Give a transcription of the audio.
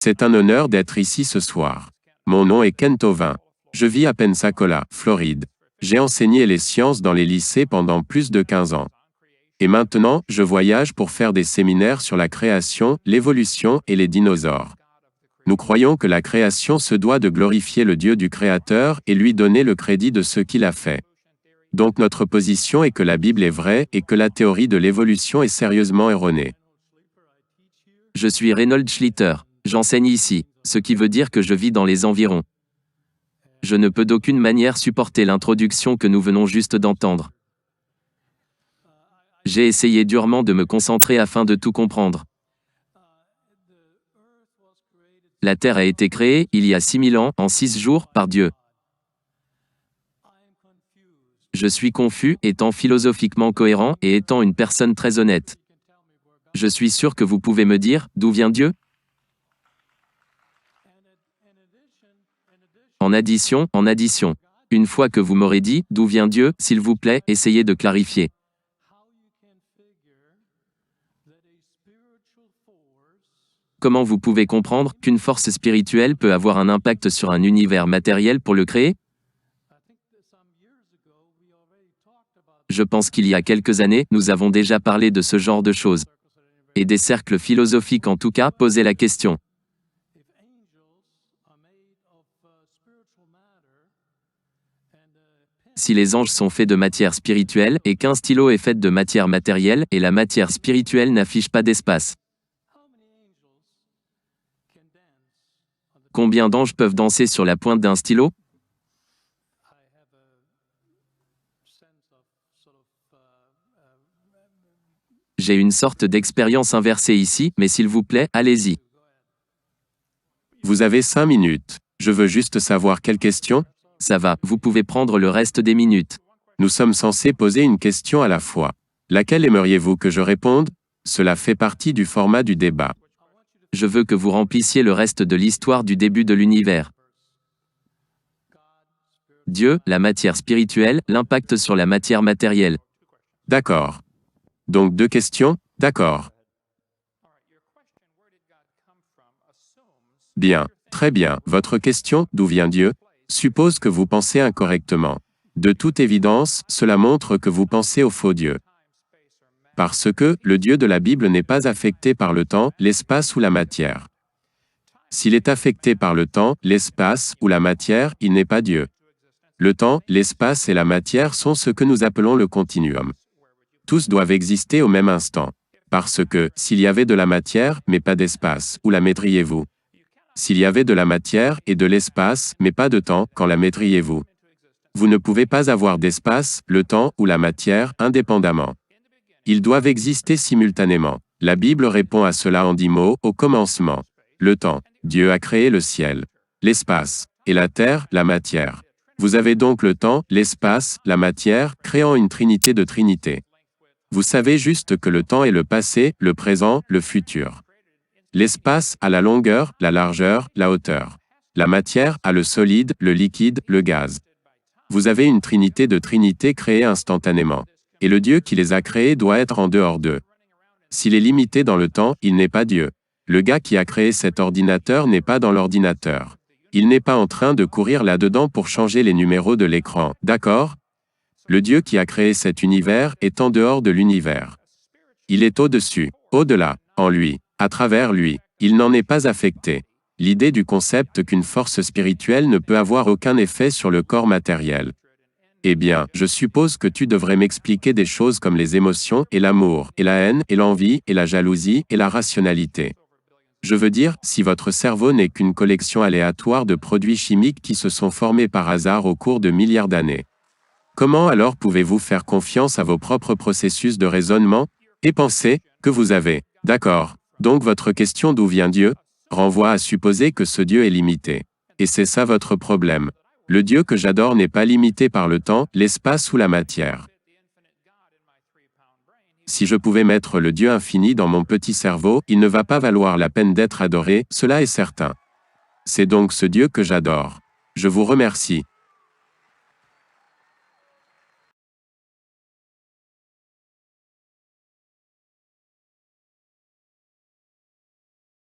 C'est un honneur d'être ici ce soir. Mon nom est Ken Tovin. Je vis à Pensacola, Floride. J'ai enseigné les sciences dans les lycées pendant plus de 15 ans. Et maintenant, je voyage pour faire des séminaires sur la création, l'évolution et les dinosaures. Nous croyons que la création se doit de glorifier le Dieu du Créateur et lui donner le crédit de ce qu'il a fait. Donc notre position est que la Bible est vraie et que la théorie de l'évolution est sérieusement erronée. Je suis Reynold Schlitter. J'enseigne ici, ce qui veut dire que je vis dans les environs. Je ne peux d'aucune manière supporter l'introduction que nous venons juste d'entendre. J'ai essayé durement de me concentrer afin de tout comprendre. La Terre a été créée, il y a 6000 ans, en 6 jours, par Dieu. Je suis confus, étant philosophiquement cohérent et étant une personne très honnête. Je suis sûr que vous pouvez me dire, d'où vient Dieu? En addition. Une fois que vous m'aurez dit, d'où vient Dieu, s'il vous plaît, essayez de clarifier. Comment vous pouvez comprendre qu'une force spirituelle peut avoir un impact sur un univers matériel pour le créer? Je pense qu'il y a quelques années, nous avons déjà parlé de ce genre de choses. Et des cercles philosophiques en tout cas posaient la question. Si les anges sont faits de matière spirituelle et qu'un stylo est fait de matière matérielle et la matière spirituelle n'affiche pas d'espace. Combien d'anges peuvent danser sur la pointe d'un stylo? J'ai une sorte d'expérience inversée ici, mais s'il vous plaît, allez-y. Vous avez 5 minutes. Je veux juste savoir quelle question? Ça va, vous pouvez prendre le reste des minutes. Nous sommes censés poser une question à la fois. Laquelle aimeriez-vous que je réponde? Cela fait partie du format du débat. Je veux que vous remplissiez le reste de l'histoire du début de l'univers. Dieu, la matière spirituelle, l'impact sur la matière matérielle. D'accord. Donc 2 questions? D'accord. Bien, très bien. Votre question, d'où vient Dieu, suppose que vous pensez incorrectement. De toute évidence, cela montre que vous pensez au faux Dieu. Parce que, le Dieu de la Bible n'est pas affecté par le temps, l'espace ou la matière. S'il est affecté par le temps, l'espace ou la matière, il n'est pas Dieu. Le temps, l'espace et la matière sont ce que nous appelons le continuum. Tous doivent exister au même instant. Parce que, s'il y avait de la matière, mais pas d'espace, où la mettriez-vous? S'il y avait de la matière et de l'espace, mais pas de temps, quand la mettriez-vous? Vous ne pouvez pas avoir d'espace, le temps ou la matière, indépendamment. Ils doivent exister simultanément. La Bible répond à cela en 10 mots, au commencement. Le temps. Dieu a créé le ciel. L'espace. Et la terre, la matière. Vous avez donc le temps, l'espace, la matière, créant une trinité de trinités. Vous savez juste que le temps est le passé, le présent, le futur. L'espace a la longueur, la largeur, la hauteur. La matière a le solide, le liquide, le gaz. Vous avez une trinité de trinités créées instantanément. Et le Dieu qui les a créées doit être en dehors d'eux. S'il est limité dans le temps, il n'est pas Dieu. Le gars qui a créé cet ordinateur n'est pas dans l'ordinateur. Il n'est pas en train de courir là-dedans pour changer les numéros de l'écran, d'accord? Le Dieu qui a créé cet univers est en dehors de l'univers. Il est au-dessus, au-delà, en lui, à travers lui. Il n'en est pas affecté. L'idée du concept qu'une force spirituelle ne peut avoir aucun effet sur le corps matériel. Eh bien, je suppose que tu devrais m'expliquer des choses comme les émotions, et l'amour, et la haine, et l'envie, et la jalousie, et la rationalité. Je veux dire, si votre cerveau n'est qu'une collection aléatoire de produits chimiques qui se sont formés par hasard au cours de milliards d'années. Comment alors pouvez-vous faire confiance à vos propres processus de raisonnement et penser que vous avez? D'accord. Donc votre question d'où vient Dieu renvoie à supposer que ce Dieu est limité. Et c'est ça votre problème. Le Dieu que j'adore n'est pas limité par le temps, l'espace ou la matière. Si je pouvais mettre le Dieu infini dans mon petit cerveau, il ne va pas valoir la peine d'être adoré, cela est certain. C'est donc ce Dieu que j'adore. Je vous remercie.